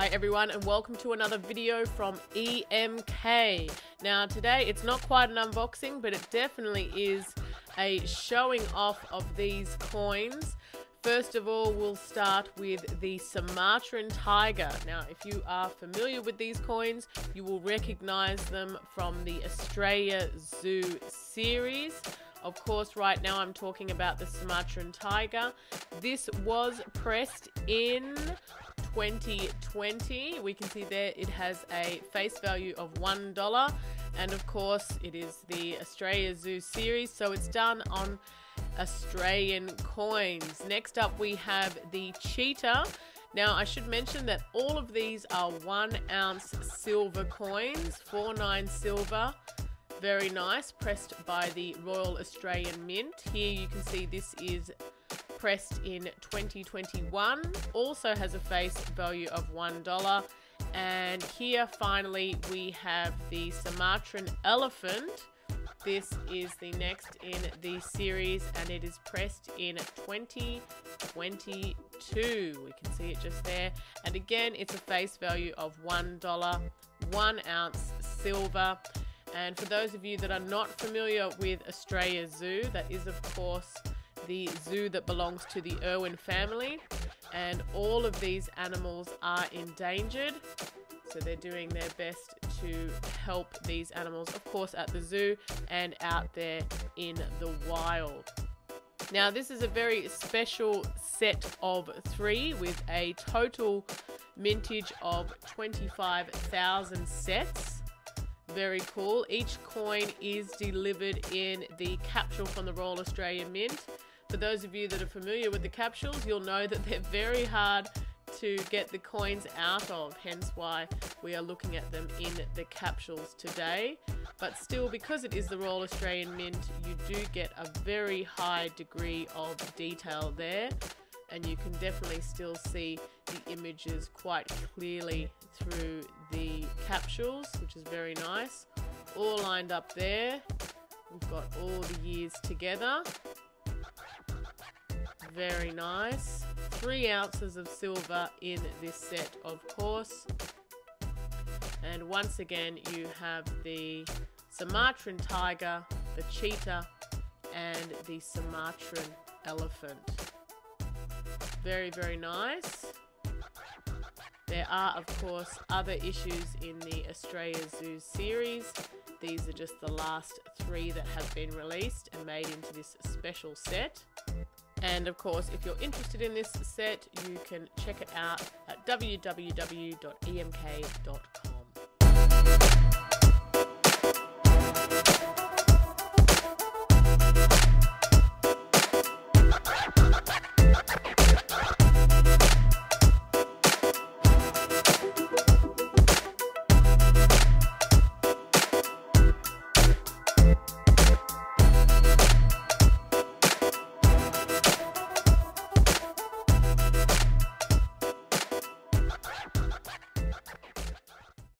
Hi everyone and welcome to another video from EMK. Now today it's not quite an unboxing, but it definitely is a showing off of these coins. First of all, we'll start with the Sumatran Tiger. Now if you are familiar with these coins, you will recognize them from the Australia Zoo series. Of course, right now I'm talking about the Sumatran Tiger. This was pressed in 2020. We can see there it has a face value of $1, and of course it is the Australia Zoo series, so it's done on Australian coins. Next up we have the Cheetah. Now I should mention that all of these are 1 ounce silver coins, 49 silver. Very nice, pressed by the Royal Australian Mint. Here you can see this is pressed in 2021, also has a face value of $1. And here finally we have the Sumatran Elephant. This is the next in the series and it is pressed in 2022. We can see it just there, and again it's a face value of $1, 1 ounce silver. And for those of you that are not familiar with Australia Zoo, that is of course the zoo that belongs to the Irwin family, and all of these animals are endangered, so they're doing their best to help these animals, of course, at the zoo and out there in the wild. Now this is a very special set of 3 with a total mintage of 25,000 sets. Very cool. Each coin is delivered in the capsule from the Royal Australian Mint. For those of you that are familiar with the capsules, you'll know that they're very hard to get the coins out of, hence why we are looking at them in the capsules today. But still, because it is the Royal Australian Mint, you do get a very high degree of detail there, and you can definitely still see the images quite clearly through the capsules, which is very nice. All lined up there. We've got all the years together. Very nice. 3 ounces of silver in this set, of course. And once again, you have the Sumatran Tiger, the Cheetah, and the Sumatran Elephant. Very, very nice. There are, of course, other issues in the Australia Zoo series. These are just the last 3 that have been released and made into this special set. And of course, if you're interested in this set, you can check it out at www.emk.com.